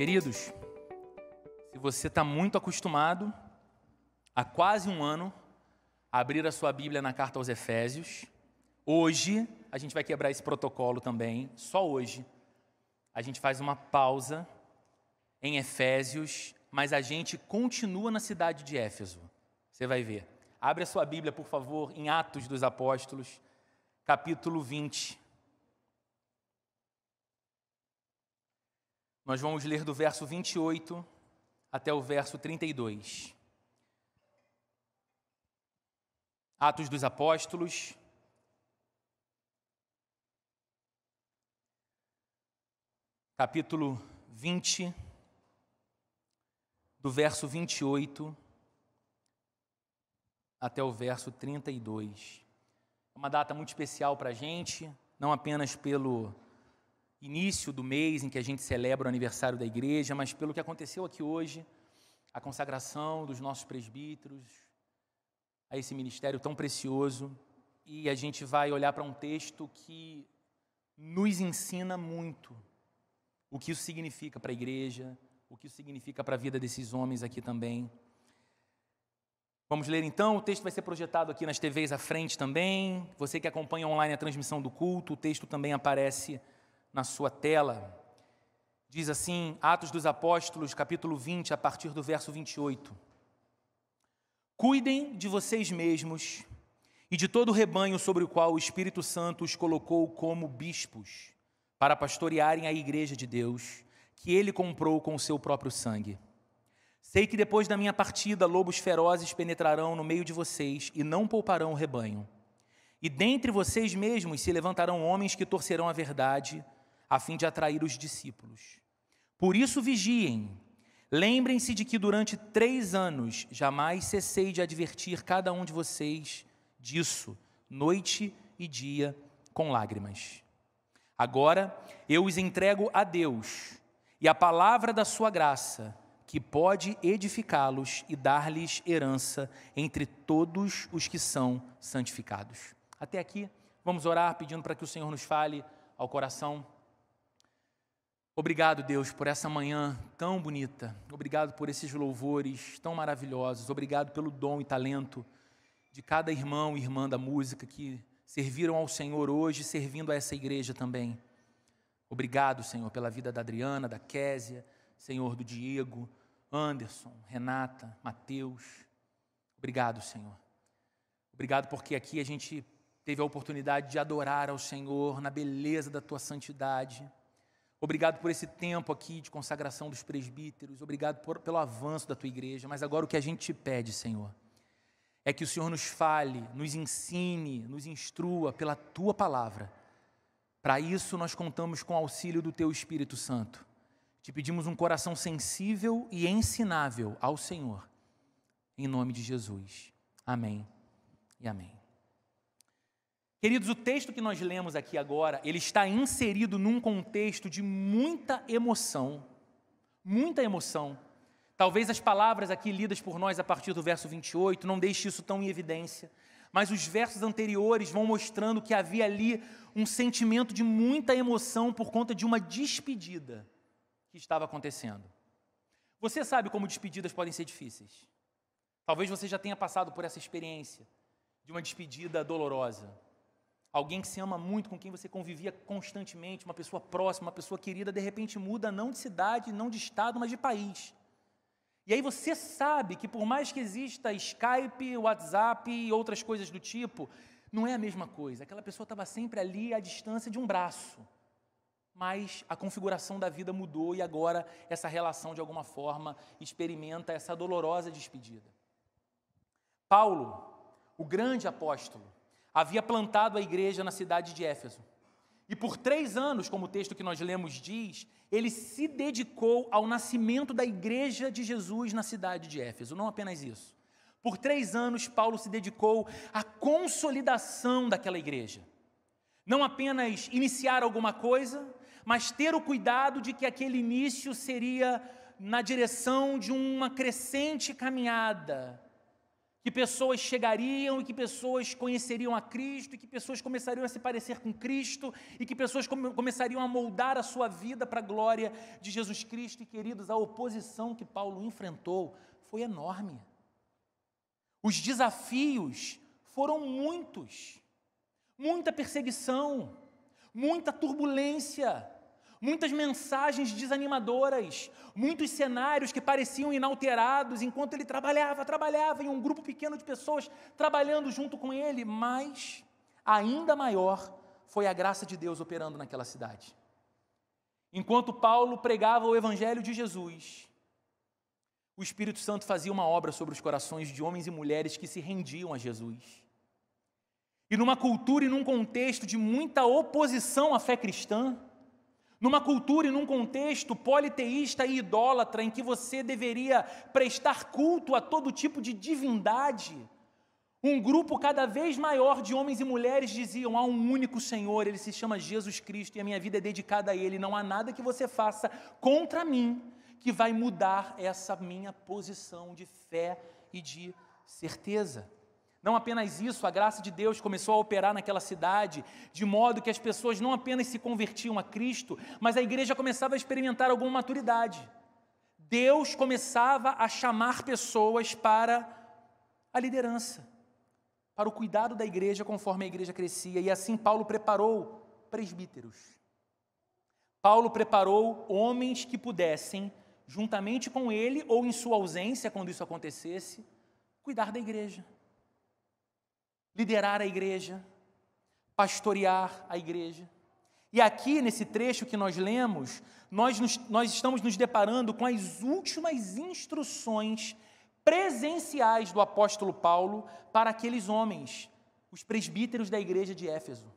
Queridos, se você está muito acostumado, há quase um ano, a abrir a sua Bíblia na carta aos Efésios, hoje a gente vai quebrar esse protocolo também, só hoje. A gente faz uma pausa em Efésios, mas a gente continua na cidade de Éfeso. Você vai ver. Abre a sua Bíblia, por favor, em Atos dos Apóstolos, capítulo 20. Nós vamos ler do verso 28 até o verso 32. Atos dos Apóstolos, capítulo 20, do verso 28 até o verso 32. É uma data muito especial para a gente, não apenas pelo início do mês em que a gente celebra o aniversário da igreja, mas pelo que aconteceu aqui hoje, a consagração dos nossos presbíteros a esse ministério tão precioso. E a gente vai olhar para um texto que nos ensina muito o que isso significa para a igreja, o que isso significa para a vida desses homens aqui também. Vamos ler então, o texto vai ser projetado aqui nas TVs à frente também. Você que acompanha online a transmissão do culto, o texto também aparece na sua tela. Diz assim, Atos dos Apóstolos, capítulo 20, a partir do verso 28. Cuidem de vocês mesmos e de todo o rebanho sobre o qual o Espírito Santo os colocou como bispos, para pastorearem a igreja de Deus, que ele comprou com o seu próprio sangue. Sei que depois da minha partida, lobos ferozes penetrarão no meio de vocês e não pouparão o rebanho. E dentre vocês mesmos se levantarão homens que torcerão a verdade, a fim de atrair os discípulos. Por isso vigiem, lembrem-se de que durante 3 anos jamais cessei de advertir cada um de vocês disso, noite e dia, com lágrimas. Agora eu os entrego a Deus e a palavra da sua graça, que pode edificá-los e dar-lhes herança entre todos os que são santificados. Até aqui, vamos orar pedindo para que o Senhor nos fale ao coração. Obrigado, Deus, por essa manhã tão bonita. Obrigado por esses louvores tão maravilhosos. Obrigado pelo dom e talento de cada irmão e irmã da música que serviram ao Senhor hoje, servindo a essa igreja também. Obrigado, Senhor, pela vida da Adriana, da Késia, Senhor, do Diego, Anderson, Renata, Mateus. Obrigado, Senhor. Obrigado porque aqui a gente teve a oportunidade de adorar ao Senhor na beleza da Tua santidade. Obrigado por esse tempo aqui de consagração dos presbíteros. Obrigado pelo avanço da Tua igreja. Mas agora o que a gente te pede, Senhor, é que o Senhor nos fale, nos ensine, nos instrua pela Tua palavra. Para isso nós contamos com o auxílio do Teu Espírito Santo. Te pedimos um coração sensível e ensinável ao Senhor. Em nome de Jesus. Amém e amém. Queridos, o texto que nós lemos aqui agora, ele está inserido num contexto de muita emoção. Muita emoção. Talvez as palavras aqui lidas por nós a partir do verso 28 não deixem isso tão em evidência. Mas os versos anteriores vão mostrando que havia ali um sentimento de muita emoção por conta de uma despedida que estava acontecendo. Você sabe como despedidas podem ser difíceis. Talvez você já tenha passado por essa experiência de uma despedida dolorosa. Alguém que se ama muito, com quem você convivia constantemente, uma pessoa próxima, uma pessoa querida, de repente muda não de cidade, não de estado, mas de país. E aí você sabe que por mais que exista Skype, WhatsApp e outras coisas do tipo, não é a mesma coisa. Aquela pessoa estava sempre ali à distância de um braço. Mas a configuração da vida mudou e agora essa relação, de alguma forma, experimenta essa dolorosa despedida. Paulo, o grande apóstolo, havia plantado a igreja na cidade de Éfeso. E por 3 anos, como o texto que nós lemos diz, ele se dedicou ao nascimento da igreja de Jesus na cidade de Éfeso. Não apenas isso. Por 3 anos, Paulo se dedicou à consolidação daquela igreja. Não apenas iniciar alguma coisa, mas ter o cuidado de que aquele início seria na direção de uma crescente caminhada, que pessoas chegariam e que pessoas conheceriam a Cristo, e que pessoas começariam a se parecer com Cristo, e que pessoas começariam a moldar a sua vida para a glória de Jesus Cristo. E, queridos, a oposição que Paulo enfrentou foi enorme. Os desafios foram muitos, muita perseguição, muita turbulência, muitas mensagens desanimadoras, muitos cenários que pareciam inalterados enquanto ele trabalhava em um grupo pequeno de pessoas trabalhando junto com ele, mas ainda maior foi a graça de Deus operando naquela cidade. Enquanto Paulo pregava o evangelho de Jesus, o Espírito Santo fazia uma obra sobre os corações de homens e mulheres que se rendiam a Jesus. E numa cultura e num contexto de muita oposição à fé cristã, numa cultura e num contexto politeísta e idólatra, em que você deveria prestar culto a todo tipo de divindade, um grupo cada vez maior de homens e mulheres diziam: há um único Senhor, Ele se chama Jesus Cristo, e a minha vida é dedicada a Ele, não há nada que você faça contra mim que vai mudar essa minha posição de fé e de certeza. Não apenas isso, a graça de Deus começou a operar naquela cidade, de modo que as pessoas não apenas se convertiam a Cristo, mas a igreja começava a experimentar alguma maturidade. Deus começava a chamar pessoas para a liderança, para o cuidado da igreja conforme a igreja crescia, e assim Paulo preparou presbíteros. Paulo preparou homens que pudessem, juntamente com ele, ou em sua ausência, quando isso acontecesse, cuidar da igreja. Liderar a igreja, pastorear a igreja. E aqui, nesse trecho que nós lemos, nós estamos nos deparando com as últimas instruções presenciais do apóstolo Paulo para aqueles homens, os presbíteros da igreja de Éfeso.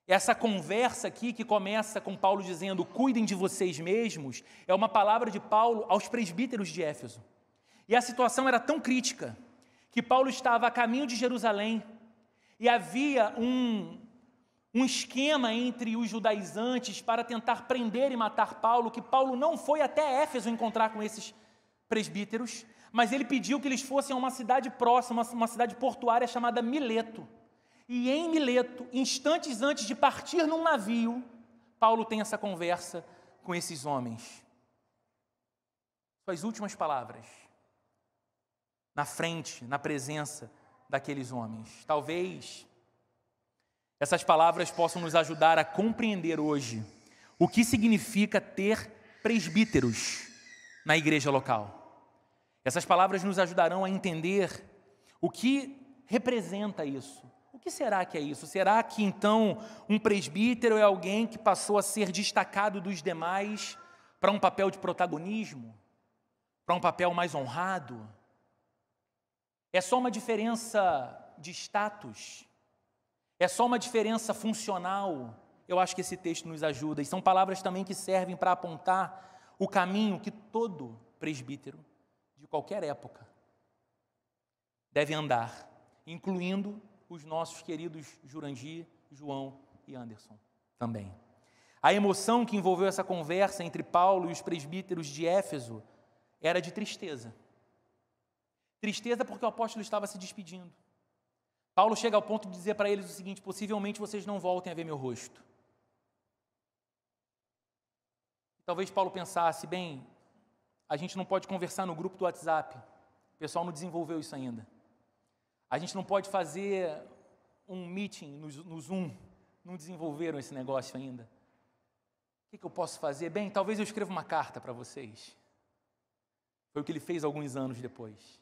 Essa conversa aqui, que começa com Paulo dizendo: cuidem de vocês mesmos, é uma palavra de Paulo aos presbíteros de Éfeso. E a situação era tão crítica que Paulo estava a caminho de Jerusalém e havia um esquema entre os judaizantes para tentar prender e matar Paulo, que Paulo não foi até Éfeso encontrar com esses presbíteros, mas ele pediu que eles fossem a uma cidade próxima, uma cidade portuária chamada Mileto. E em Mileto, instantes antes de partir num navio, Paulo tem essa conversa com esses homens. Suas últimas palavras, na frente, na presença daqueles homens. Talvez essas palavras possam nos ajudar a compreender hoje o que significa ter presbíteros na igreja local. Essas palavras nos ajudarão a entender o que representa isso. O que será que é isso? Será que então um presbítero é alguém que passou a ser destacado dos demais para um papel de protagonismo? Para um papel mais honrado? É só uma diferença de status? É só uma diferença funcional? Eu acho que esse texto nos ajuda. E são palavras também que servem para apontar o caminho que todo presbítero, de qualquer época, deve andar, incluindo os nossos queridos Jurandir, João e Anderson também. A emoção que envolveu essa conversa entre Paulo e os presbíteros de Éfeso era de tristeza. Tristeza porque o apóstolo estava se despedindo. Paulo chega ao ponto de dizer para eles o seguinte: possivelmente vocês não voltem a ver meu rosto. Talvez Paulo pensasse: bem, a gente não pode conversar no grupo do WhatsApp, o pessoal não desenvolveu isso ainda. A gente não pode fazer um meeting no Zoom, não desenvolveram esse negócio ainda. O que eu posso fazer? Bem, talvez eu escreva uma carta para vocês. Foi o que ele fez alguns anos depois.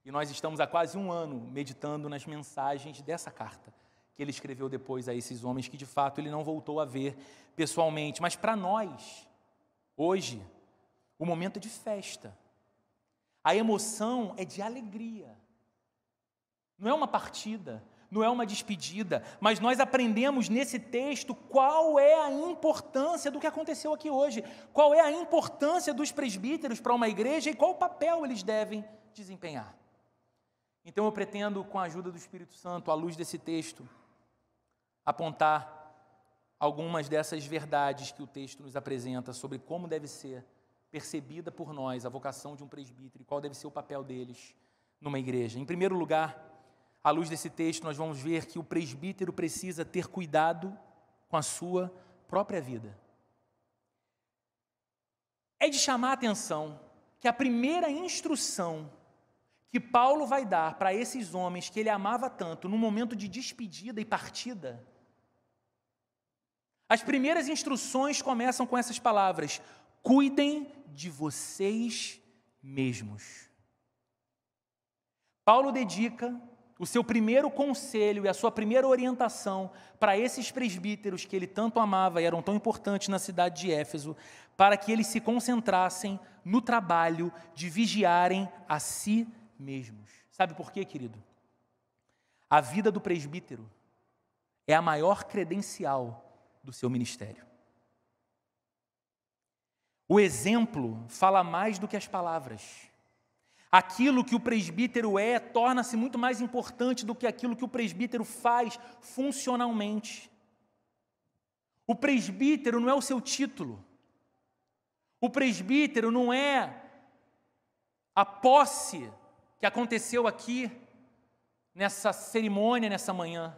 E nós estamos há quase um ano meditando nas mensagens dessa carta que ele escreveu depois a esses homens que de fato ele não voltou a ver pessoalmente. Mas para nós, hoje, o momento é de festa. A emoção é de alegria. Não é uma partida, não é uma despedida, mas nós aprendemos nesse texto qual é a importância do que aconteceu aqui hoje, qual é a importância dos presbíteros para uma igreja e qual papel eles devem desempenhar. Então eu pretendo, com a ajuda do Espírito Santo, à luz desse texto, apontar algumas dessas verdades que o texto nos apresenta sobre como deve ser percebida por nós a vocação de um presbítero e qual deve ser o papel deles numa igreja? Em primeiro lugar, à luz desse texto, nós vamos ver que o presbítero precisa ter cuidado com a sua própria vida. É de chamar a atenção que a primeira instrução que Paulo vai dar para esses homens que ele amava tanto, no momento de despedida e partida, as primeiras instruções começam com essas palavras: cuidem de vocês mesmos. Paulo dedica o seu primeiro conselho e a sua primeira orientação para esses presbíteros que ele tanto amava e eram tão importantes na cidade de Éfeso, para que eles se concentrassem no trabalho de vigiarem a si mesmos. Sabe por quê, querido? A vida do presbítero é a maior credencial do seu ministério. O exemplo fala mais do que as palavras. Aquilo que o presbítero é torna-se muito mais importante do que aquilo que o presbítero faz funcionalmente. O presbítero não é o seu título. O presbítero não é a posse que aconteceu aqui nessa cerimônia, nessa manhã.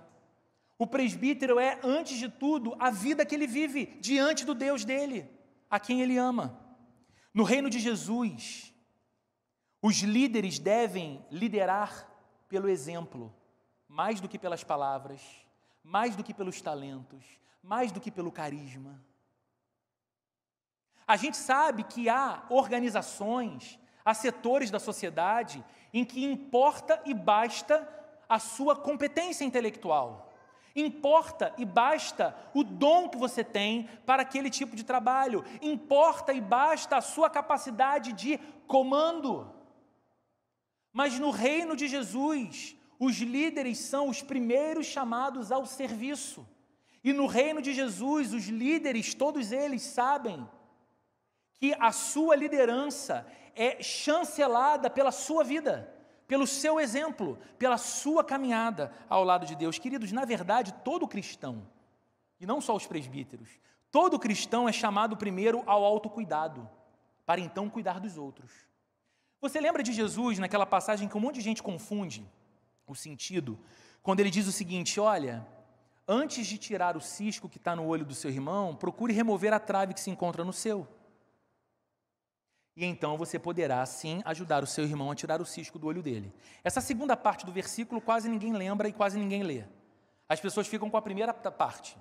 O presbítero é, antes de tudo, a vida que ele vive diante do Deus dele, a quem ele ama. No reino de Jesus, os líderes devem liderar pelo exemplo, mais do que pelas palavras, mais do que pelos talentos, mais do que pelo carisma. A gente sabe que há organizações, há setores da sociedade em que importa e basta a sua competência intelectual. Importa e basta o dom que você tem para aquele tipo de trabalho. Importa e basta a sua capacidade de comando. Mas no reino de Jesus, os líderes são os primeiros chamados ao serviço. E no reino de Jesus, os líderes, todos eles sabem que a sua liderança é chancelada pela sua vida, pelo seu exemplo, pela sua caminhada ao lado de Deus. Queridos, na verdade, todo cristão, e não só os presbíteros, todo cristão é chamado primeiro ao autocuidado, para então cuidar dos outros. Você lembra de Jesus naquela passagem que um monte de gente confunde o sentido, quando ele diz o seguinte: olha, antes de tirar o cisco que está no olho do seu irmão, procure remover a trave que se encontra no seu. E então você poderá, sim, ajudar o seu irmão a tirar o cisco do olho dele. Essa segunda parte do versículo quase ninguém lembra e quase ninguém lê. As pessoas ficam com a primeira parte.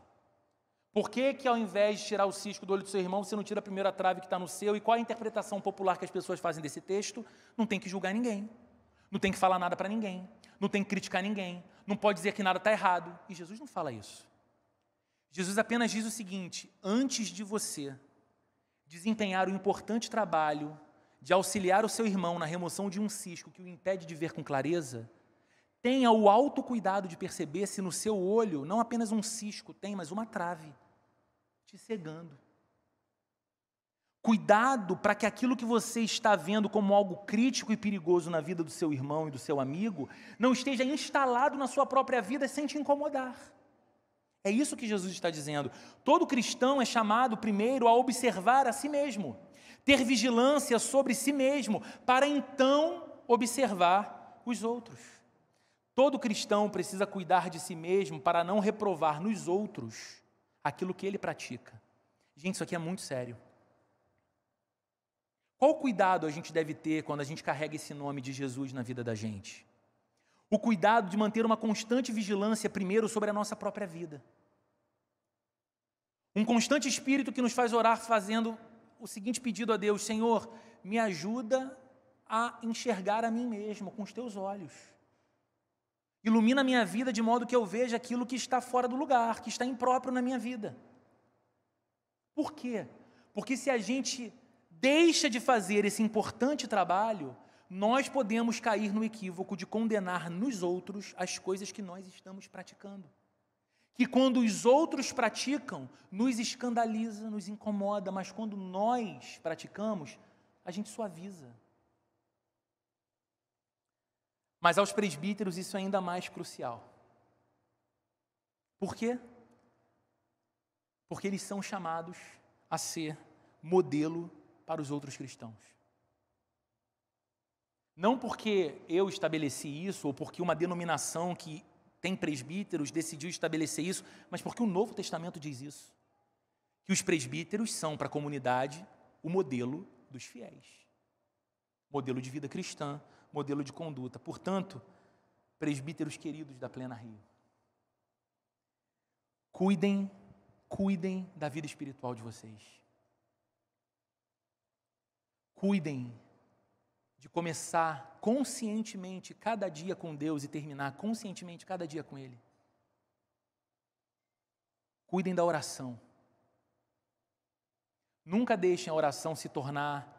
Por que que ao invés de tirar o cisco do olho do seu irmão, você não tira a primeira trave que está no seu? E qual a interpretação popular que as pessoas fazem desse texto? Não tem que julgar ninguém. Não tem que falar nada para ninguém. Não tem que criticar ninguém. Não pode dizer que nada está errado. E Jesus não fala isso. Jesus apenas diz o seguinte: antes de você desempenhar o importante trabalho de auxiliar o seu irmão na remoção de um cisco que o impede de ver com clareza, tenha o autocuidado de perceber se no seu olho não apenas um cisco tem, mas uma trave te cegando. Cuidado para que aquilo que você está vendo como algo crítico e perigoso na vida do seu irmão e do seu amigo não esteja instalado na sua própria vida sem te incomodar. É isso que Jesus está dizendo. Todo cristão é chamado primeiro a observar a si mesmo, ter vigilância sobre si mesmo, para então observar os outros. Todo cristão precisa cuidar de si mesmo para não reprovar nos outros aquilo que ele pratica. Gente, isso aqui é muito sério. Qual cuidado a gente deve ter quando a gente carrega esse nome de Jesus na vida da gente? O cuidado de manter uma constante vigilância primeiro sobre a nossa própria vida. Um constante espírito que nos faz orar fazendo o seguinte pedido a Deus: Senhor, me ajuda a enxergar a mim mesmo com os teus olhos. Ilumina a minha vida de modo que eu veja aquilo que está fora do lugar, que está impróprio na minha vida. Por quê? Porque se a gente deixa de fazer esse importante trabalho, nós podemos cair no equívoco de condenar nos outros as coisas que nós estamos praticando. Que quando os outros praticam, nos escandaliza, nos incomoda, mas quando nós praticamos, a gente suaviza. Mas aos presbíteros isso é ainda mais crucial. Por quê? Porque eles são chamados a ser modelo para os outros cristãos. Não porque eu estabeleci isso, ou porque uma denominação que tem presbíteros decidiu estabelecer isso, mas porque o Novo Testamento diz isso. Que os presbíteros são para a comunidade o modelo dos fiéis. Modelo de vida cristã, modelo de conduta. Portanto, presbíteros queridos da Plena Rio, cuidem da vida espiritual de vocês. Cuidem de começar conscientemente cada dia com Deus e terminar conscientemente cada dia com Ele. Cuidem da oração. Nunca deixem a oração se tornar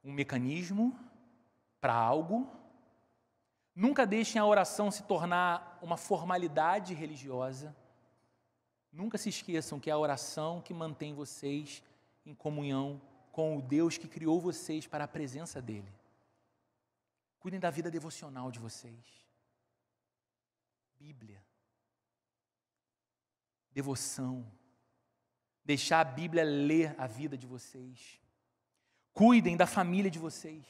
um mecanismo para algo. Nunca deixem a oração se tornar uma formalidade religiosa. Nunca se esqueçam que é a oração que mantém vocês em comunhão com o Deus que criou vocês para a presença dEle. Cuidem da vida devocional de vocês. Bíblia. Devoção. Deixar a Bíblia ler a vida de vocês. Cuidem da família de vocês.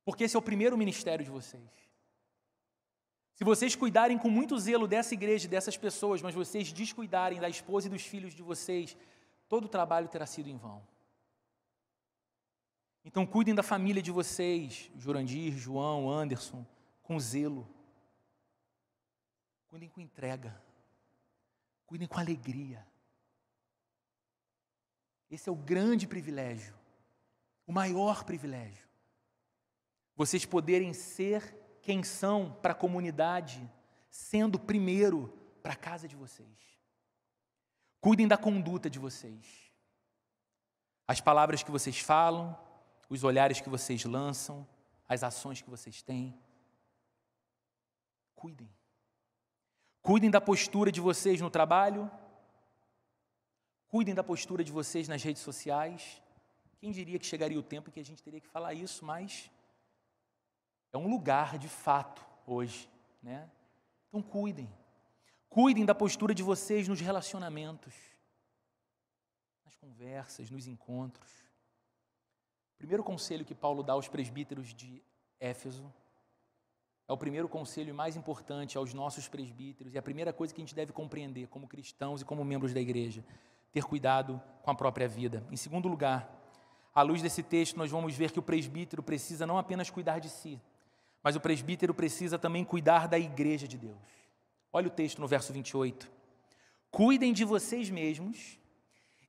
Porque esse é o primeiro ministério de vocês. Se vocês cuidarem com muito zelo dessa igreja, dessas pessoas, mas vocês descuidarem da esposa e dos filhos de vocês, todo o trabalho terá sido em vão. Então cuidem da família de vocês, Jurandir, João, Anderson, com zelo. Cuidem com entrega. Cuidem com alegria. Esse é o grande privilégio, o maior privilégio. Vocês poderem ser quem são para a comunidade, sendo primeiro para a casa de vocês. Cuidem da conduta de vocês. As palavras que vocês falam, os olhares que vocês lançam, as ações que vocês têm. Cuidem. Cuidem da postura de vocês no trabalho. Cuidem da postura de vocês nas redes sociais. Quem diria que chegaria o tempo em que a gente teria que falar isso, mas é um lugar de fato hoje, né? Então cuidem. Cuidem da postura de vocês nos relacionamentos, nas conversas, nos encontros. O primeiro conselho que Paulo dá aos presbíteros de Éfeso é o primeiro conselho mais importante aos nossos presbíteros e a primeira coisa que a gente deve compreender como cristãos e como membros da igreja, ter cuidado com a própria vida. Em segundo lugar, à luz desse texto, nós vamos ver que o presbítero precisa não apenas cuidar de si, mas o presbítero precisa também cuidar da igreja de Deus. Olha o texto no verso 28. Cuidem de vocês mesmos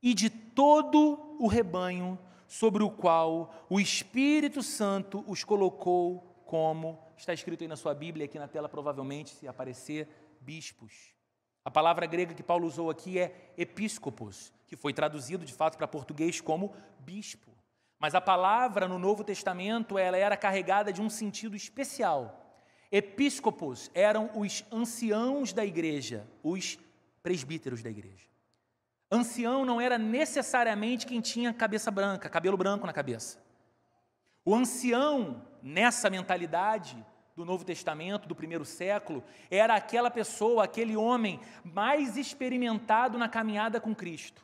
e de todo o rebanho sobre o qual o Espírito Santo os colocou como, está escrito aí na sua Bíblia, aqui na tela provavelmente, se aparecer, bispos. A palavra grega que Paulo usou aqui é episcopos, que foi traduzido de fato para português como bispo. Mas a palavra no Novo Testamento, ela era carregada de um sentido especial. Episcopos eram os anciãos da igreja, os presbíteros da igreja. Ancião não era necessariamente quem tinha cabeça branca, cabelo branco na cabeça. O ancião, nessa mentalidade do Novo Testamento, do primeiro século, era aquela pessoa, aquele homem mais experimentado na caminhada com Cristo,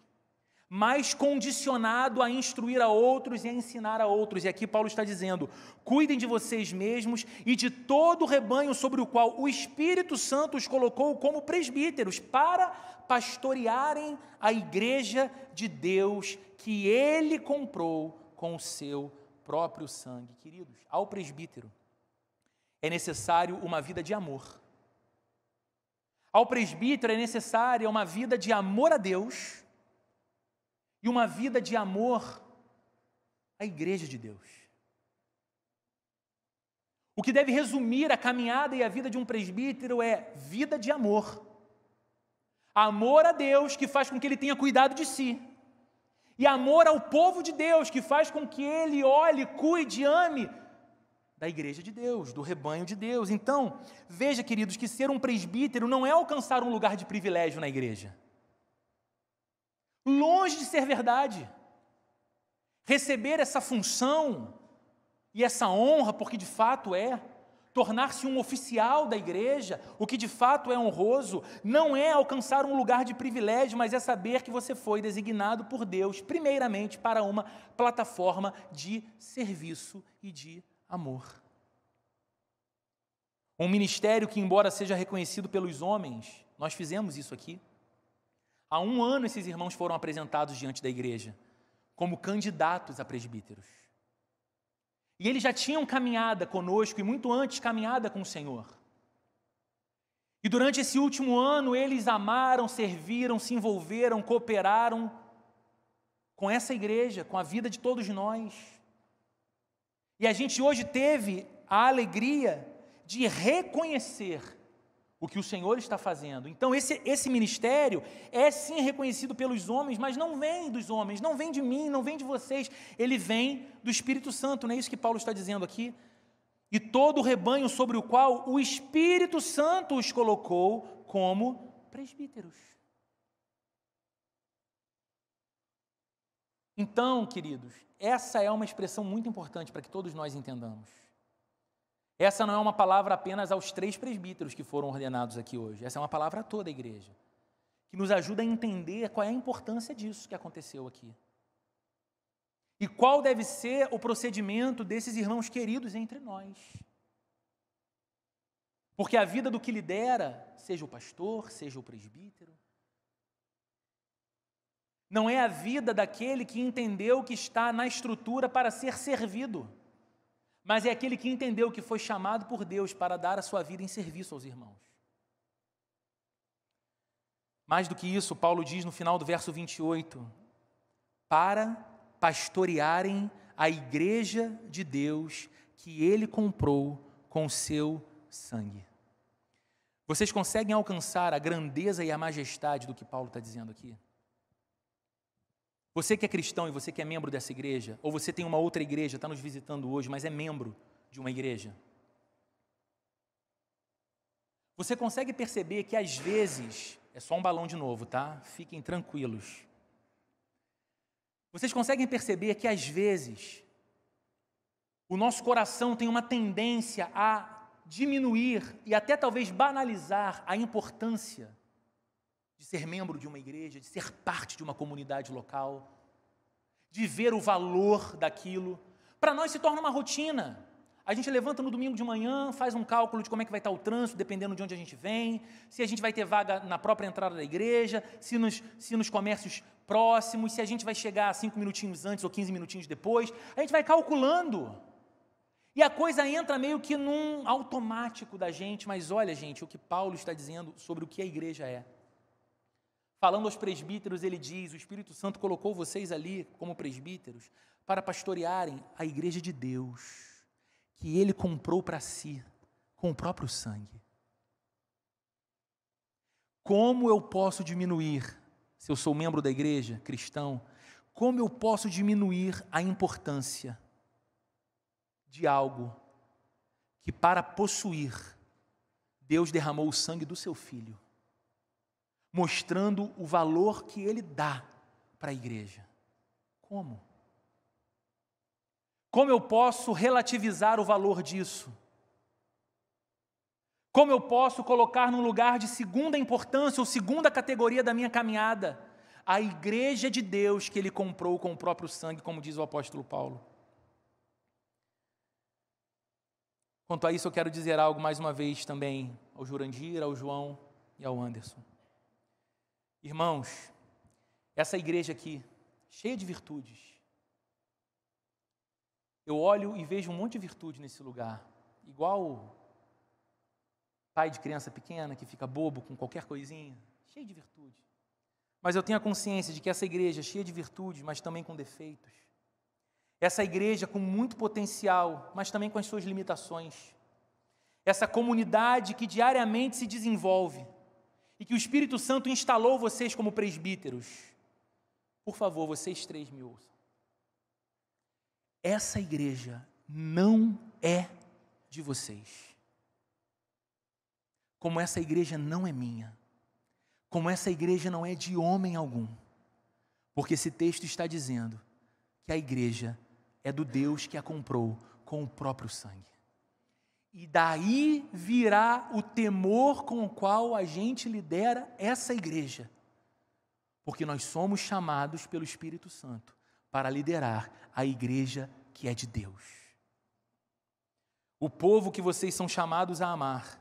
mais condicionado a instruir a outros e a ensinar a outros. E aqui Paulo está dizendo, cuidem de vocês mesmos e de todo o rebanho sobre o qual o Espírito Santo os colocou como presbíteros, para pastorearem a igreja de Deus que Ele comprou com o seu próprio sangue. Queridos, ao presbítero é necessário uma vida de amor. Ao presbítero é necessária uma vida de amor a Deus e uma vida de amor à igreja de Deus. O que deve resumir a caminhada e a vida de um presbítero é vida de amor. Amor a Deus, que faz com que ele tenha cuidado de si. E amor ao povo de Deus, que faz com que ele olhe, cuide, ame da igreja de Deus, do rebanho de Deus. Então, veja, queridos, que ser um presbítero não é alcançar um lugar de privilégio na igreja. Longe de ser verdade. Receber essa função e essa honra, porque de fato é, tornar-se um oficial da igreja, o que de fato é honroso, não é alcançar um lugar de privilégio, mas é saber que você foi designado por Deus, primeiramente, para uma plataforma de serviço e de amor. Um ministério que, embora seja reconhecido pelos homens, nós fizemos isso aqui. Há 1 ano esses irmãos foram apresentados diante da igreja como candidatos a presbíteros. E eles já tinham caminhada conosco e muito antes caminhada com o Senhor. E durante esse último ano eles amaram, serviram, se envolveram, cooperaram com essa igreja, com a vida de todos nós. E a gente hoje teve a alegria de reconhecer o que o Senhor está fazendo. Então esse ministério é sim reconhecido pelos homens, mas não vem dos homens, não vem de mim, não vem de vocês, ele vem do Espírito Santo, não é isso que Paulo está dizendo aqui? E todo o rebanho sobre o qual o Espírito Santo os colocou como presbíteros. Então, queridos, essa é uma expressão muito importante para que todos nós entendamos. Essa não é uma palavra apenas aos 3 presbíteros que foram ordenados aqui hoje. Essa é uma palavra a toda a igreja, que nos ajuda a entender qual é a importância disso que aconteceu aqui. E qual deve ser o procedimento desses irmãos queridos entre nós. Porque a vida do que lidera, seja o pastor, seja o presbítero, não é a vida daquele que entendeu que está na estrutura para ser servido, mas é aquele que entendeu que foi chamado por Deus para dar a sua vida em serviço aos irmãos. Mais do que isso, Paulo diz no final do verso 28, para pastorearem a igreja de Deus que ele comprou com o seu sangue. Vocês conseguem alcançar a grandeza e a majestade do que Paulo está dizendo aqui? Você que é cristão e você que é membro dessa igreja, ou você tem uma outra igreja, está nos visitando hoje, mas é membro de uma igreja. Você consegue perceber que às vezes, é só um balão de novo, tá? Fiquem tranquilos. Vocês conseguem perceber que às vezes o nosso coração tem uma tendência a diminuir e até talvez banalizar a importância de ser membro de uma igreja, de ser parte de uma comunidade local, de ver o valor daquilo. Para nós se torna uma rotina. A gente levanta no domingo de manhã, faz um cálculo de como é que vai estar o trânsito, dependendo de onde a gente vem, se a gente vai ter vaga na própria entrada da igreja, se nos comércios próximos, se a gente vai chegar 5 minutinhos antes ou 15 minutinhos depois. A gente vai calculando. E a coisa entra meio que num automático da gente, mas olha, gente, o que Paulo está dizendo sobre o que a igreja é. Falando aos presbíteros, ele diz, o Espírito Santo colocou vocês ali como presbíteros para pastorearem a igreja de Deus, que ele comprou para si com o próprio sangue. Como eu posso diminuir, se eu sou membro da igreja, cristão, como eu posso diminuir a importância de algo que para possuir, Deus derramou o sangue do seu Filho, mostrando o valor que ele dá para a igreja? Como? Como eu posso relativizar o valor disso? Como eu posso colocar num lugar de segunda importância ou segunda categoria da minha caminhada a igreja de Deus que ele comprou com o próprio sangue, como diz o apóstolo Paulo? Quanto a isso, eu quero dizer algo mais uma vez também ao Jurandir, ao João e ao Anderson. Irmãos, essa igreja aqui, cheia de virtudes, eu olho e vejo um monte de virtude nesse lugar, igual pai de criança pequena que fica bobo com qualquer coisinha, cheio de virtude. Mas eu tenho a consciência de que essa igreja, cheia de virtudes, mas também com defeitos, essa igreja com muito potencial, mas também com as suas limitações, essa comunidade que diariamente se desenvolve, e que o Espírito Santo instalou vocês como presbíteros, por favor, vocês 3 me ouçam. Essa igreja não é de vocês. Como essa igreja não é minha. Como essa igreja não é de homem algum. Porque esse texto está dizendo que a igreja é do Deus que a comprou com o próprio sangue. E daí virá o temor com o qual a gente lidera essa igreja. Porque nós somos chamados pelo Espírito Santo para liderar a igreja que é de Deus. o povo que vocês são chamados a amar,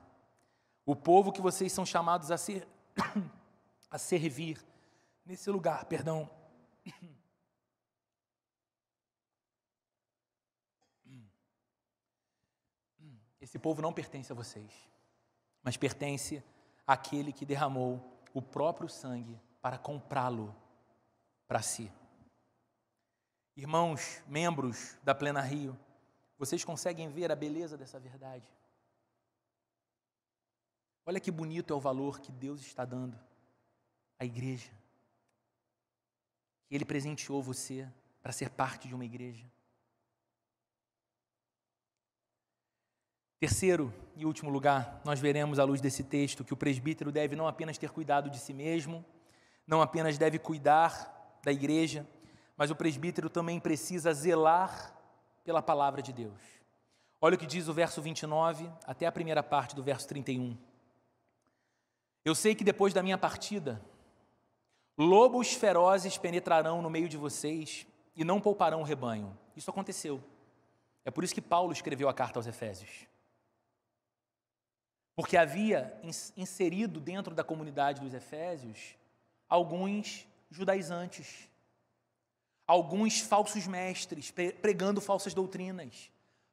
o povo que vocês são chamados a servir nesse lugar, perdão. Esse povo não pertence a vocês, mas pertence àquele que derramou o próprio sangue para comprá-lo para si. Irmãos, membros da Plena Rio, vocês conseguem ver a beleza dessa verdade? Olha que bonito é o valor que Deus está dando à igreja. Ele presenteou você para ser parte de uma igreja. Terceiro e último lugar, nós veremos à luz desse texto que o presbítero deve não apenas ter cuidado de si mesmo, não apenas deve cuidar da igreja, mas o presbítero também precisa zelar pela palavra de Deus. Olha o que diz o verso 29 até a primeira parte do verso 31. Eu sei que depois da minha partida, lobos ferozes penetrarão no meio de vocês e não pouparão o rebanho. Isso aconteceu. É por isso que Paulo escreveu a carta aos Efésios. Porque havia inserido dentro da comunidade dos Efésios alguns judaizantes, alguns falsos mestres, pregando falsas doutrinas.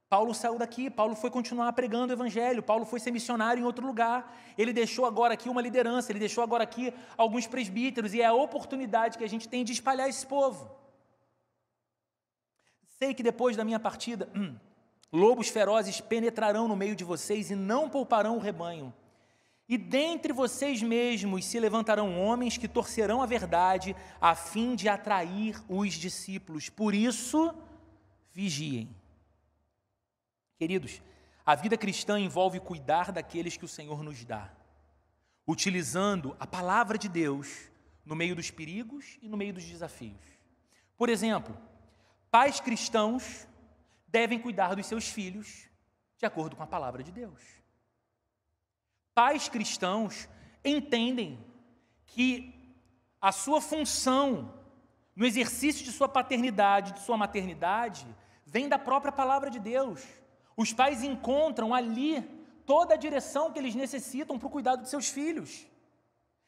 Paulo saiu daqui, Paulo foi continuar pregando o evangelho, Paulo foi ser missionário em outro lugar, ele deixou agora aqui uma liderança, ele deixou agora aqui alguns presbíteros, e é a oportunidade que a gente tem de espalhar esse povo. Sei que depois da minha partida, lobos ferozes penetrarão no meio de vocês e não pouparão o rebanho. E dentre vocês mesmos se levantarão homens que torcerão a verdade a fim de atrair os discípulos. Por isso, vigiem. Queridos, a vida cristã envolve cuidar daqueles que o Senhor nos dá, utilizando a palavra de Deus no meio dos perigos e no meio dos desafios. Por exemplo, pais cristãos devem cuidar dos seus filhos de acordo com a palavra de Deus. Pais cristãos entendem que a sua função no exercício de sua paternidade, de sua maternidade, vem da própria palavra de Deus. Os pais encontram ali toda a direção que eles necessitam para o cuidado de seus filhos.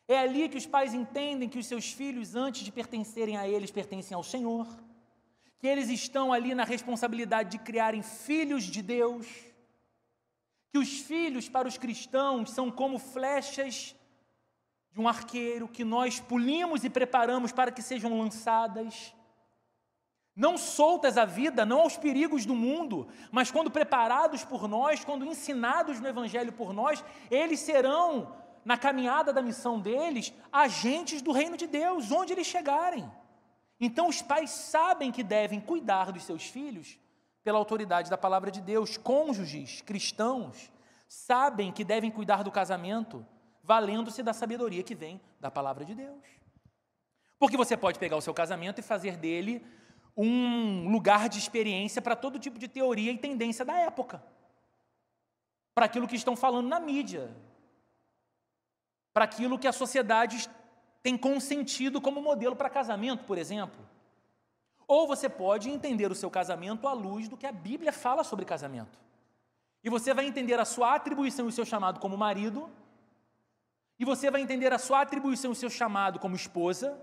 É ali que os pais entendem que os seus filhos, antes de pertencerem a eles, pertencem ao Senhor. Que eles estão ali na responsabilidade de criarem filhos de Deus. Que os filhos para os cristãos são como flechas de um arqueiro que nós polimos e preparamos para que sejam lançadas. Não soltas à vida, não aos perigos do mundo, mas quando preparados por nós, quando ensinados no Evangelho por nós, eles serão, na caminhada da missão deles, agentes do reino de Deus, onde eles chegarem. Então os pais sabem que devem cuidar dos seus filhos pela autoridade da palavra de Deus. Cônjuges cristãos sabem que devem cuidar do casamento valendo-se da sabedoria que vem da palavra de Deus. Porque você pode pegar o seu casamento e fazer dele um lugar de experiência para todo tipo de teoria e tendência da época. Para aquilo que estão falando na mídia. Para aquilo que a sociedade tem consentido como modelo para casamento, por exemplo. Ou você pode entender o seu casamento à luz do que a Bíblia fala sobre casamento. E você vai entender a sua atribuição e o seu chamado como marido, e você vai entender a sua atribuição e o seu chamado como esposa,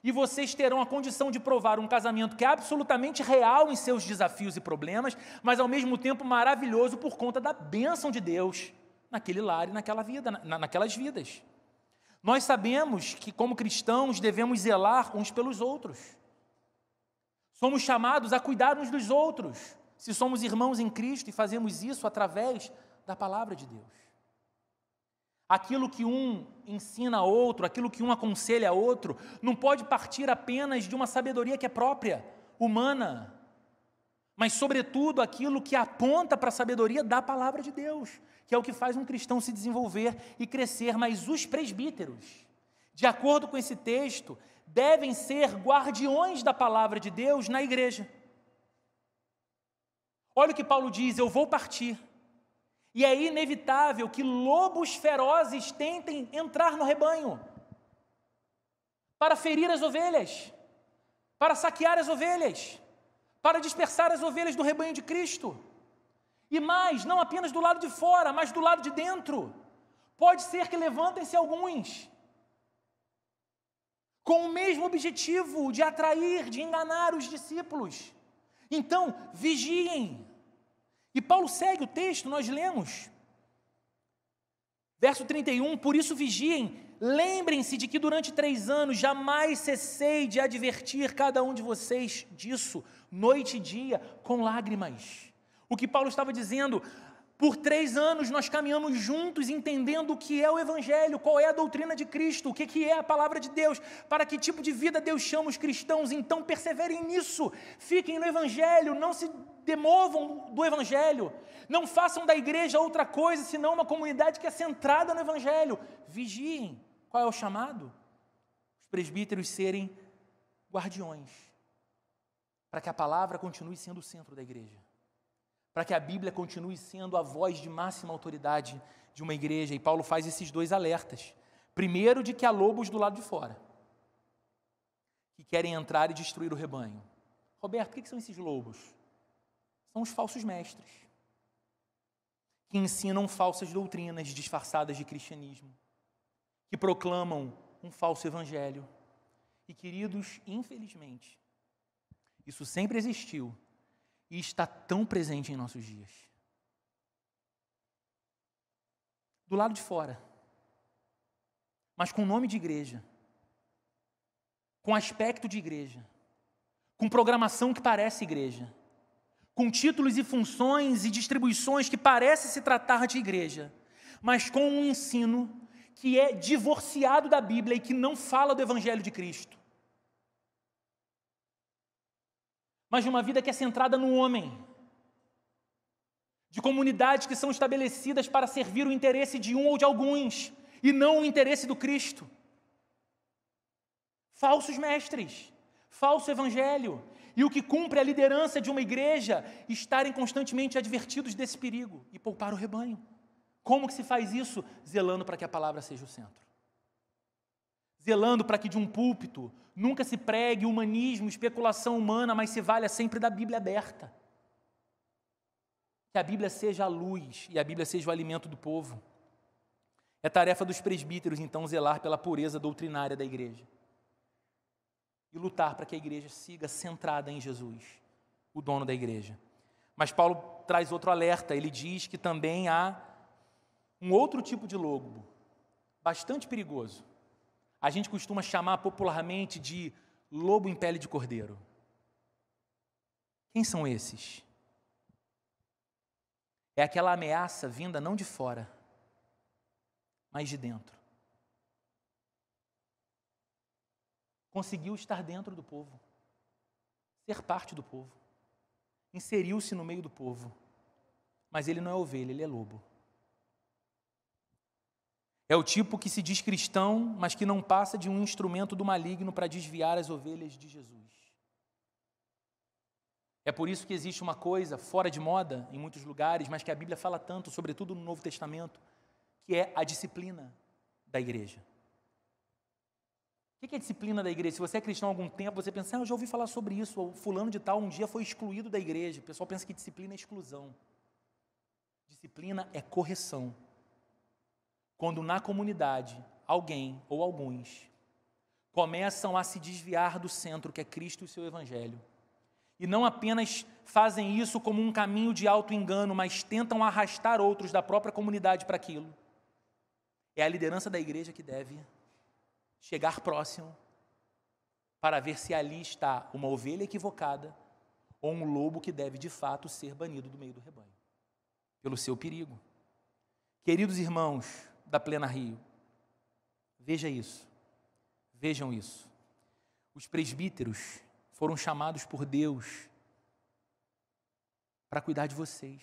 e vocês terão a condição de provar um casamento que é absolutamente real em seus desafios e problemas, mas ao mesmo tempo maravilhoso por conta da bênção de Deus naquele lar e naquela vida, naquelas vidas. Nós sabemos que, como cristãos, devemos zelar uns pelos outros. Somos chamados a cuidar uns dos outros, se somos irmãos em Cristo e fazemos isso através da palavra de Deus. Aquilo que um ensina a outro, aquilo que um aconselha a outro, não pode partir apenas de uma sabedoria que é própria, humana, mas, sobretudo, aquilo que aponta para a sabedoria da palavra de Deus, que é o que faz um cristão se desenvolver e crescer. Mas os presbíteros, de acordo com esse texto, devem ser guardiões da palavra de Deus na igreja. Olha o que Paulo diz: eu vou partir. E é inevitável que lobos ferozes tentem entrar no rebanho para ferir as ovelhas, para saquear as ovelhas, para dispersar as ovelhas do rebanho de Cristo. E mais, não apenas do lado de fora, mas do lado de dentro. Pode ser que levantem-se alguns com o mesmo objetivo de atrair, de enganar os discípulos. Então, vigiem. E Paulo segue o texto, nós lemos. Verso 31, por isso vigiem, lembrem-se de que durante 3 anos jamais cessei de advertir cada um de vocês disso, noite e dia, com lágrimas. O que Paulo estava dizendo, por 3 anos nós caminhamos juntos entendendo o que é o Evangelho, qual é a doutrina de Cristo, o que é a palavra de Deus, para que tipo de vida Deus chama os cristãos, então perseverem nisso, fiquem no Evangelho, não se demovam do Evangelho, não façam da igreja outra coisa, senão uma comunidade que é centrada no Evangelho, vigiem. Qual é o chamado? Os presbíteros serem guardiões, para que a palavra continue sendo o centro da igreja, para que a Bíblia continue sendo a voz de máxima autoridade de uma igreja. E Paulo faz esses 2 alertas. Primeiro, de que há lobos do lado de fora, que querem entrar e destruir o rebanho. Roberto, o que são esses lobos? São os falsos mestres, que ensinam falsas doutrinas disfarçadas de cristianismo, que proclamam um falso evangelho. E, queridos, infelizmente, isso sempre existiu e está tão presente em nossos dias. Do lado de fora, mas com nome de igreja, com aspecto de igreja, com programação que parece igreja, com títulos e funções e distribuições que parece se tratar de igreja, mas com um ensino que é divorciado da Bíblia e que não fala do Evangelho de Cristo. Mas de uma vida que é centrada no homem, de comunidades que são estabelecidas para servir o interesse de um ou de alguns, e não o interesse do Cristo. Falsos mestres, falso evangelho, e o que cumpre a liderança de uma igreja, estarem constantemente advertidos desse perigo e poupar o rebanho. Como que se faz isso? Zelando para que a palavra seja o centro. Zelando para que de um púlpito nunca se pregue humanismo, especulação humana, mas se valha sempre da Bíblia aberta. Que a Bíblia seja a luz e a Bíblia seja o alimento do povo. É tarefa dos presbíteros, então, zelar pela pureza doutrinária da igreja e lutar para que a igreja siga centrada em Jesus, o dono da igreja. Mas Paulo traz outro alerta, ele diz que também há um outro tipo de lobo, bastante perigoso. A gente costuma chamar popularmente de lobo em pele de cordeiro. Quem são esses? É aquela ameaça vinda não de fora, mas de dentro. Conseguiu estar dentro do povo, ser parte do povo, inseriu-se no meio do povo, mas ele não é ovelha, ele é lobo. É o tipo que se diz cristão, mas que não passa de um instrumento do maligno para desviar as ovelhas de Jesus. É por isso que existe uma coisa fora de moda em muitos lugares, mas que a Bíblia fala tanto, sobretudo no Novo Testamento, que é a disciplina da igreja. O que é a disciplina da igreja? Se você é cristão há algum tempo, você pensa, eu já ouvi falar sobre isso, ou fulano de tal um dia foi excluído da igreja. O pessoal pensa que disciplina é exclusão. Disciplina é correção. Quando na comunidade, alguém ou alguns começam a se desviar do centro que é Cristo e o seu Evangelho, e não apenas fazem isso como um caminho de auto-engano, mas tentam arrastar outros da própria comunidade para aquilo, é a liderança da igreja que deve chegar próximo para ver se ali está uma ovelha equivocada ou um lobo que deve de fato ser banido do meio do rebanho, pelo seu perigo. Queridos irmãos da Plena Rio, vejam isso. Os presbíteros foram chamados por Deus para cuidar de vocês.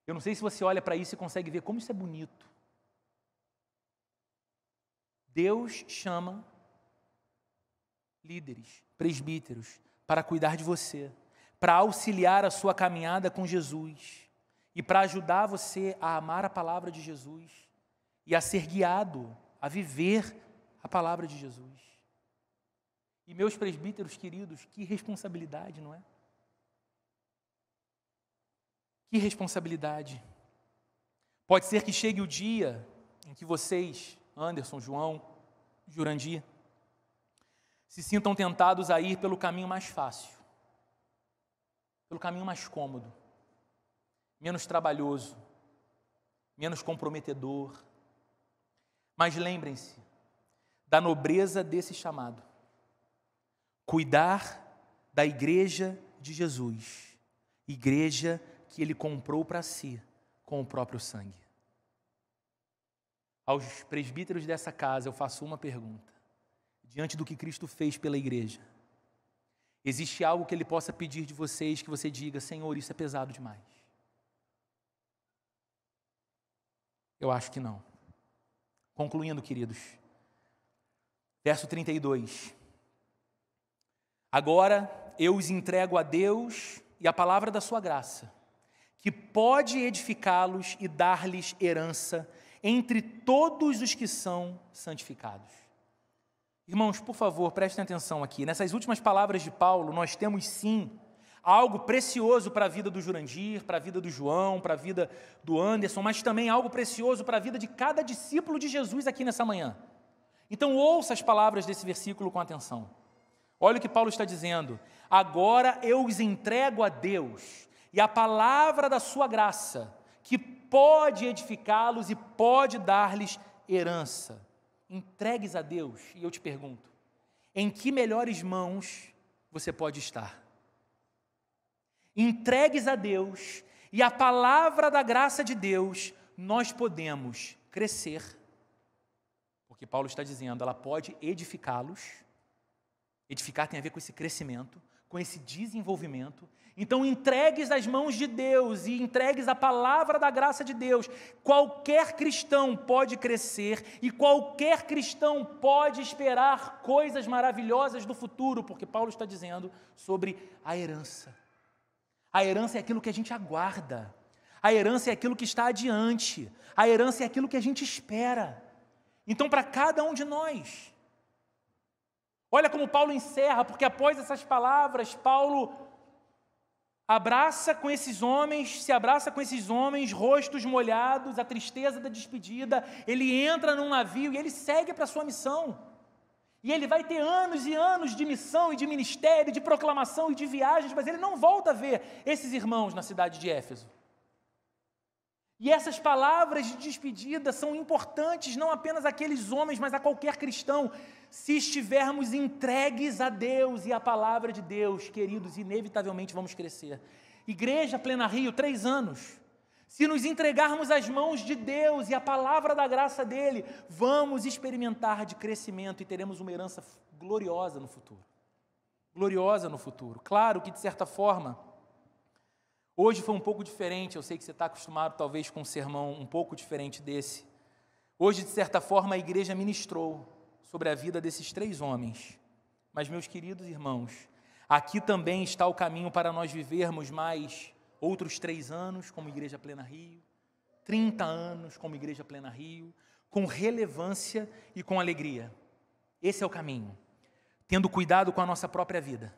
Eu não sei se você olha para isso e consegue ver como isso é bonito. Deus chama líderes, presbíteros, para cuidar de você, para auxiliar a sua caminhada com Jesus e para ajudar você a amar a palavra de Jesus e a ser guiado a viver a palavra de Jesus. E meus presbíteros queridos, que responsabilidade, não é? Que responsabilidade. Pode ser que chegue o dia em que vocês, Anderson, João, Jurandir, se sintam tentados a ir pelo caminho mais fácil, pelo caminho mais cômodo, menos trabalhoso, menos comprometedor. Mas lembrem-se da nobreza desse chamado. Cuidar da igreja de Jesus, igreja que ele comprou para si com o próprio sangue. Aos presbíteros dessa casa eu faço uma pergunta. Diante do que Cristo fez pela igreja, existe algo que ele possa pedir de vocês que você diga: Senhor, isso é pesado demais? Eu acho que não. Concluindo, queridos, verso 32. Agora eu os entrego a Deus e a palavra da sua graça, que pode edificá-los e dar-lhes herança entre todos os que são santificados. Irmãos, por favor, prestem atenção aqui. Nessas últimas palavras de Paulo, nós temos sim algo precioso para a vida do Jurandir, para a vida do João, para a vida do Anderson, mas também algo precioso para a vida de cada discípulo de Jesus aqui nessa manhã. Então ouça as palavras desse versículo com atenção. Olha o que Paulo está dizendo. Agora eu os entrego a Deus e a palavra da sua graça, que pode edificá-los e pode dar-lhes herança. Entregues a Deus, e eu te pergunto, em que melhores mãos você pode estar? Entregues a Deus e a palavra da graça de Deus, nós podemos crescer, porque Paulo está dizendo, ela pode edificá-los. Edificar tem a ver com esse crescimento, com esse desenvolvimento. Então, entregues às mãos de Deus e entregues a palavra da graça de Deus. Qualquer cristão pode crescer e qualquer cristão pode esperar coisas maravilhosas do futuro, porque Paulo está dizendo sobre a herança. A herança é aquilo que a gente aguarda. A herança é aquilo que está adiante. A herança é aquilo que a gente espera. Então, para cada um de nós, olha como Paulo encerra, porque após essas palavras, Paulo abraça com esses homens, se abraça com esses homens, rostos molhados, a tristeza da despedida. Ele entra num navio e ele segue para a sua missão. E ele vai ter anos e anos de missão e de ministério, de proclamação e de viagens, mas ele não volta a ver esses irmãos na cidade de Éfeso. E essas palavras de despedida são importantes não apenas àqueles homens, mas a qualquer cristão. Se estivermos entregues a Deus e à palavra de Deus, queridos, inevitavelmente vamos crescer. Igreja Plena Rio, 3 anos. Se nos entregarmos às mãos de Deus e à palavra da graça dEle, vamos experimentar de crescimento e teremos uma herança gloriosa no futuro. Gloriosa no futuro. Claro que, de certa forma, hoje foi um pouco diferente. Eu sei que você está acostumado, talvez, com um sermão um pouco diferente desse. Hoje, de certa forma, a igreja ministrou sobre a vida desses 3 homens. Mas, meus queridos irmãos, aqui também está o caminho para nós vivermos mais outros 3 anos como Igreja Plena Rio, 30 anos como Igreja Plena Rio, com relevância e com alegria. Esse é o caminho, tendo cuidado com a nossa própria vida.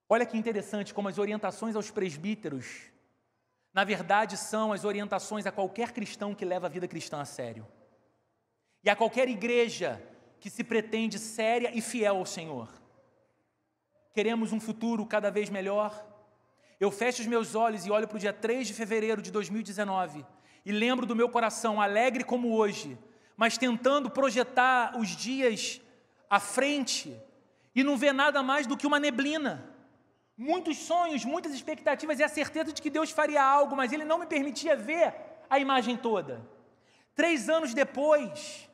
Olha que interessante como as orientações aos presbíteros, na verdade, são as orientações a qualquer cristão que leva a vida cristã a sério. E a qualquer igreja que se pretende séria e fiel ao Senhor. Queremos um futuro cada vez melhor. Eu fecho os meus olhos e olho para o dia 3 de fevereiro de 2019 e lembro do meu coração, alegre como hoje, mas tentando projetar os dias à frente e não ver nada mais do que uma neblina. Muitos sonhos, muitas expectativas e a certeza de que Deus faria algo, mas Ele não me permitia ver a imagem toda. 3 anos depois,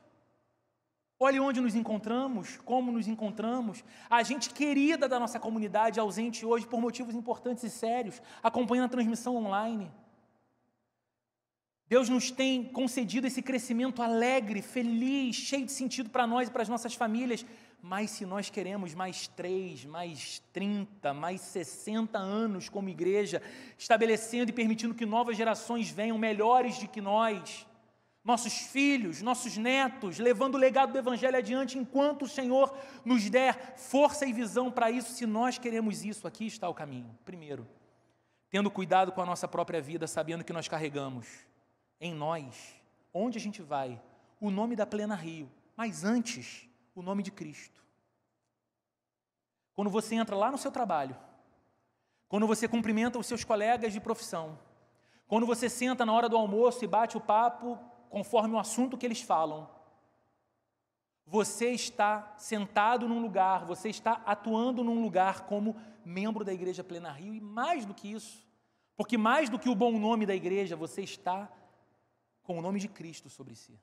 olhe onde nos encontramos, como nos encontramos. A gente querida da nossa comunidade, ausente hoje por motivos importantes e sérios, acompanhando a transmissão online. Deus nos tem concedido esse crescimento alegre, feliz, cheio de sentido para nós e para as nossas famílias. Mas se nós queremos mais 3, mais 30, mais 60 anos como igreja, estabelecendo e permitindo que novas gerações venham melhores do que nós, nossos filhos, nossos netos, levando o legado do Evangelho adiante enquanto o Senhor nos der força e visão para isso. Se nós queremos isso, aqui está o caminho. Primeiro, tendo cuidado com a nossa própria vida, sabendo que nós carregamos em nós, onde a gente vai, o nome da Plena Rio, mas antes, o nome de Cristo. Quando você entra lá no seu trabalho, quando você cumprimenta os seus colegas de profissão, quando você senta na hora do almoço e bate o papo conforme o assunto que eles falam, você está sentado num lugar, você está atuando num lugar como membro da Igreja Plena Rio, e mais do que isso, porque mais do que o bom nome da igreja, você está com o nome de Cristo sobre si.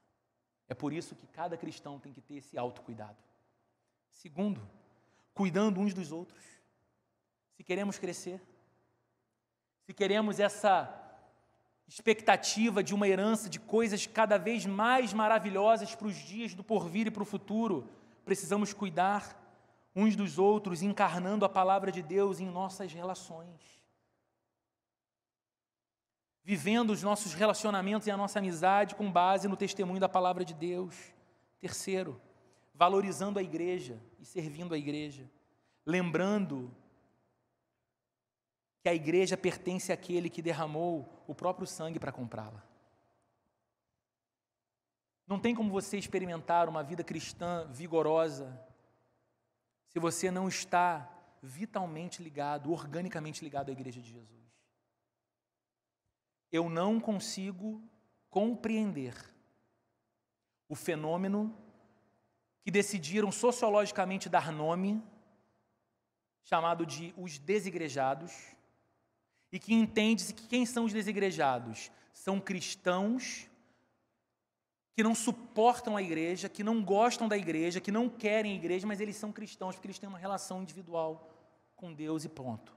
É por isso que cada cristão tem que ter esse autocuidado. Segundo, cuidando uns dos outros. Se queremos crescer, se queremos essa expectativa de uma herança de coisas cada vez mais maravilhosas para os dias do porvir e para o futuro, precisamos cuidar uns dos outros, encarnando a palavra de Deus em nossas relações, vivendo os nossos relacionamentos e a nossa amizade com base no testemunho da palavra de Deus. Terceiro, valorizando a igreja e servindo a igreja, lembrando que a igreja pertence àquele que derramou o próprio sangue para comprá-la. Não tem como você experimentar uma vida cristã vigorosa se você não está vitalmente ligado, organicamente ligado à igreja de Jesus. Eu não consigo compreender o fenômeno que decidiram sociologicamente dar nome, chamado de os desigrejados, e que entende-se que quem são os desigrejados? São cristãos que não suportam a igreja, que não gostam da igreja, que não querem a igreja, mas eles são cristãos porque eles têm uma relação individual com Deus e ponto.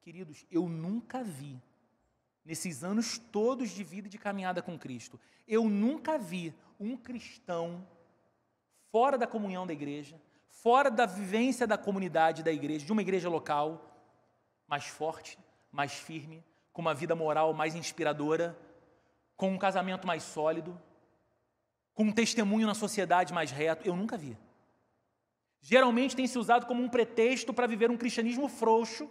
Queridos, eu nunca vi, nesses anos todos de vida e de caminhada com Cristo, eu nunca vi um cristão fora da comunhão da igreja, fora da vivência da comunidade da igreja, de uma igreja local, mais forte, mais firme, com uma vida moral mais inspiradora, com um casamento mais sólido, com um testemunho na sociedade mais reto. Eu nunca vi. Geralmente tem se usado como um pretexto para viver um cristianismo frouxo,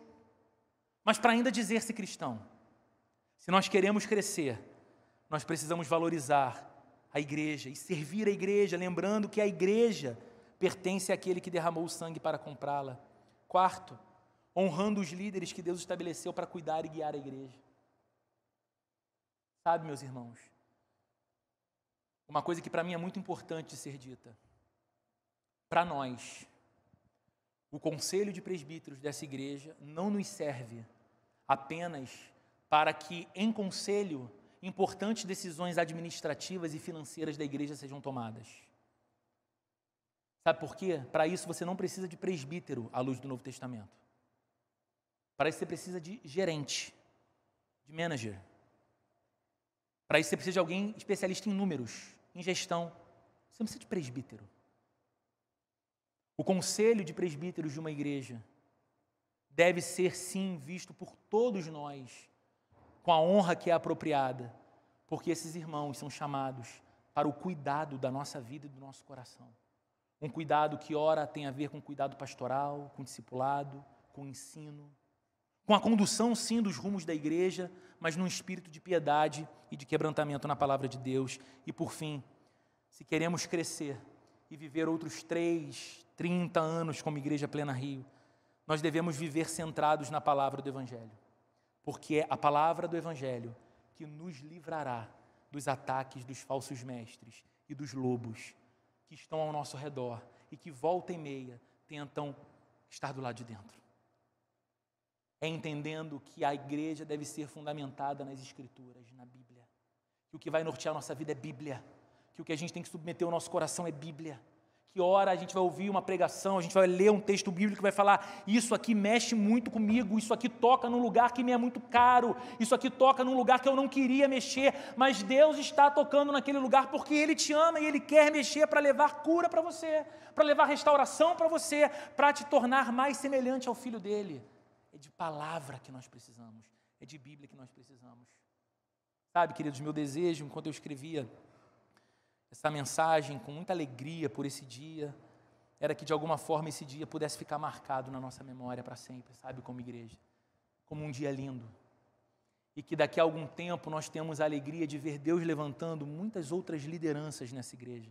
mas para ainda dizer-se cristão. Se nós queremos crescer, nós precisamos valorizar a igreja e servir a igreja, lembrando que a igreja pertence àquele que derramou o sangue para comprá-la. Quarto, honrando os líderes que Deus estabeleceu para cuidar e guiar a igreja. Sabe, meus irmãos, uma coisa que para mim é muito importante de ser dita. Para nós, o conselho de presbíteros dessa igreja não nos serve apenas para que, em conselho, importantes decisões administrativas e financeiras da igreja sejam tomadas. Sabe por quê? Para isso você não precisa de presbítero à luz do Novo Testamento. Para isso você precisa de gerente, de manager. Para isso você precisa de alguém especialista em números, em gestão. Você não precisa de presbítero. O conselho de presbíteros de uma igreja deve ser, sim, visto por todos nós com a honra que é apropriada, porque esses irmãos são chamados para o cuidado da nossa vida e do nosso coração. Um cuidado que, ora, tem a ver com cuidado pastoral, com discipulado, com ensino, com a condução, sim, dos rumos da igreja, mas num espírito de piedade e de quebrantamento na palavra de Deus. E, por fim, se queremos crescer e viver outros 30 anos como Igreja Plena Rio, nós devemos viver centrados na palavra do Evangelho, porque é a palavra do Evangelho que nos livrará dos ataques dos falsos mestres e dos lobos que estão ao nosso redor e que, volta e meia, tentam estar do lado de dentro. É entendendo que a igreja deve ser fundamentada nas Escrituras, na Bíblia. Que o que vai nortear a nossa vida é Bíblia. Que o que a gente tem que submeter ao nosso coração é Bíblia. Que hora a gente vai ouvir uma pregação, a gente vai ler um texto bíblico que vai falar: isso aqui mexe muito comigo, isso aqui toca num lugar que me é muito caro, isso aqui toca num lugar que eu não queria mexer, mas Deus está tocando naquele lugar porque Ele te ama e Ele quer mexer para levar cura para você, para levar restauração para você, para te tornar mais semelhante ao Filho dEle. É de palavra que nós precisamos, é de Bíblia que nós precisamos. Sabe, queridos, meu desejo, enquanto eu escrevia essa mensagem com muita alegria por esse dia, era que de alguma forma esse dia pudesse ficar marcado na nossa memória para sempre, sabe, como igreja, como um dia lindo, e que daqui a algum tempo nós temos a alegria de ver Deus levantando muitas outras lideranças nessa igreja.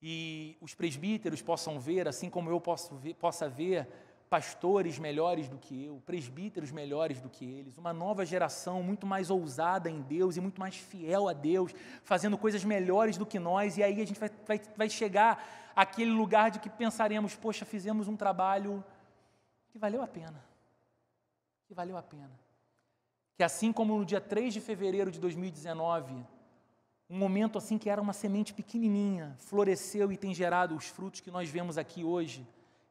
E os presbíteros possam ver, assim como eu possa ver, pastores melhores do que eu, presbíteros melhores do que eles, uma nova geração muito mais ousada em Deus e muito mais fiel a Deus, fazendo coisas melhores do que nós, e aí a gente vai chegar àquele lugar de que pensaremos, poxa, fizemos um trabalho que valeu a pena, que assim como no dia 3 de fevereiro de 2019, um momento assim que era uma semente pequenininha, floresceu e tem gerado os frutos que nós vemos aqui hoje,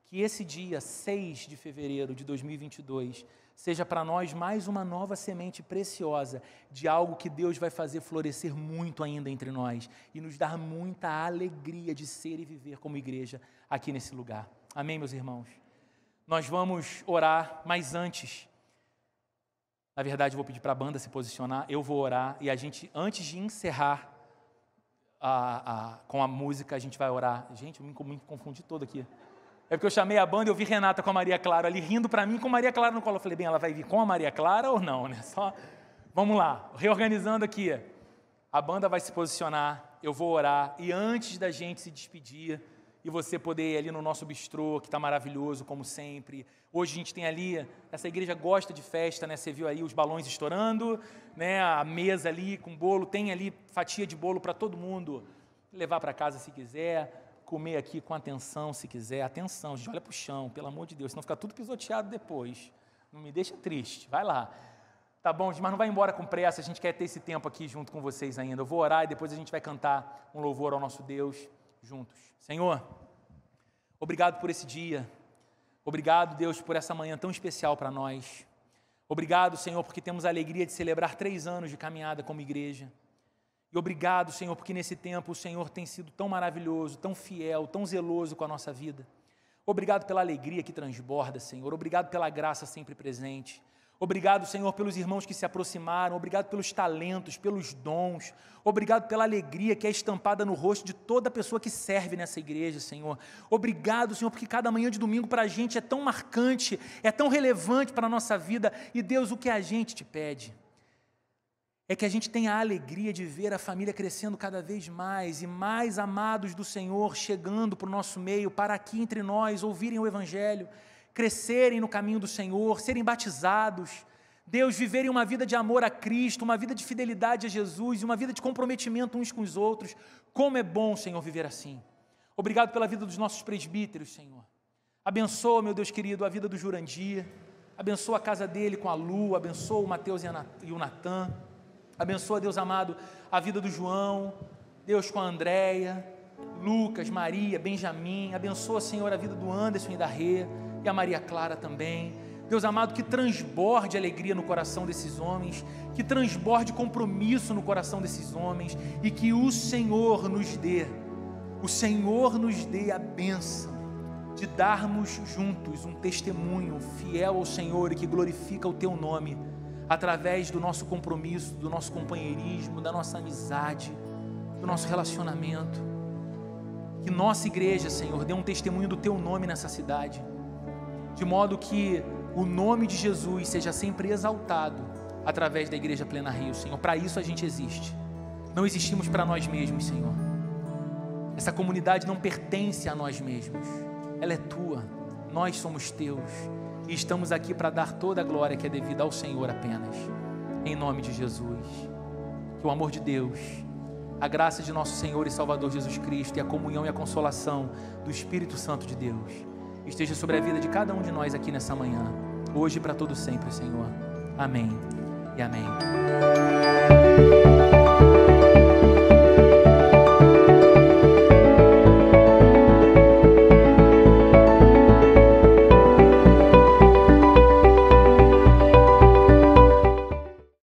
que esse dia 6 de fevereiro de 2022 seja para nós mais uma nova semente preciosa de algo que Deus vai fazer florescer muito ainda entre nós e nos dar muita alegria de ser e viver como igreja aqui nesse lugar. Amém, meus irmãos? Nós vamos orar, mas antes, na verdade eu vou pedir para a banda se posicionar, eu vou orar e a gente, antes de encerrar com a música, a gente vai orar. Gente, eu me confundi todo aqui. É porque eu chamei a banda e eu vi Renata com a Maria Clara ali rindo para mim com a Maria Clara no colo. Eu falei, bem, ela vai vir com a Maria Clara ou não, né? Só, vamos lá, reorganizando aqui. A banda vai se posicionar, eu vou orar e antes da gente se despedir e você poder ir ali no nosso bistrô, que está maravilhoso, como sempre. Hoje a gente tem ali, essa igreja gosta de festa, né? Você viu aí os balões estourando, né? A mesa ali com bolo, tem ali fatia de bolo para todo mundo levar para casa se quiser. Comer aqui com atenção, se quiser. Atenção, gente, olha para o chão, pelo amor de Deus, senão fica tudo pisoteado depois. Não me deixa triste, vai lá. Tá bom, gente, mas não vai embora com pressa, a gente quer ter esse tempo aqui junto com vocês ainda. Eu vou orar e depois a gente vai cantar um louvor ao nosso Deus juntos. Senhor, obrigado por esse dia. Obrigado, Deus, por essa manhã tão especial para nós. Obrigado, Senhor, porque temos a alegria de celebrar 3 anos de caminhada como igreja. E obrigado, Senhor, porque nesse tempo o Senhor tem sido tão maravilhoso, tão fiel, tão zeloso com a nossa vida. Obrigado pela alegria que transborda, Senhor. Obrigado pela graça sempre presente. Obrigado, Senhor, pelos irmãos que se aproximaram. Obrigado pelos talentos, pelos dons. Obrigado pela alegria que é estampada no rosto de toda pessoa que serve nessa igreja, Senhor. Obrigado, Senhor, porque cada manhã de domingo para a gente é tão marcante, é tão relevante para a nossa vida. E Deus, o que a gente te pede é que a gente tenha a alegria de ver a família crescendo cada vez mais e mais amados do Senhor chegando para o nosso meio, para aqui entre nós, ouvirem o Evangelho, crescerem no caminho do Senhor, serem batizados, Deus, viverem uma vida de amor a Cristo, uma vida de fidelidade a Jesus, uma vida de comprometimento uns com os outros. Como é bom, Senhor, viver assim. Obrigado pela vida dos nossos presbíteros, Senhor. Abençoa, meu Deus querido, a vida do Jurandir, abençoa a casa dele com a Lu, abençoa o Mateus e o Natan. Abençoa, Deus amado, a vida do João, Deus com a Andréia, Lucas, Maria, Benjamin. Abençoa, Senhor, a vida do Anderson e da Rê e a Maria Clara também. Deus amado, que transborde alegria no coração desses homens, que transborde compromisso no coração desses homens e que o Senhor nos dê a bênção de darmos juntos um testemunho fiel ao Senhor e que glorifica o Teu nome, através do nosso compromisso, do nosso companheirismo, da nossa amizade, do nosso relacionamento. Que nossa igreja, Senhor, dê um testemunho do Teu nome nessa cidade, de modo que o nome de Jesus seja sempre exaltado através da Igreja Plena Rio, Senhor. Para isso a gente existe. Não existimos para nós mesmos, Senhor. Essa comunidade não pertence a nós mesmos. Ela é Tua. Nós somos Teus. E estamos aqui para dar toda a glória que é devida ao Senhor apenas. Em nome de Jesus. Que o amor de Deus, a graça de nosso Senhor e Salvador Jesus Cristo e a comunhão e a consolação do Espírito Santo de Deus esteja sobre a vida de cada um de nós aqui nessa manhã, hoje e para todo sempre, Senhor. Amém e amém.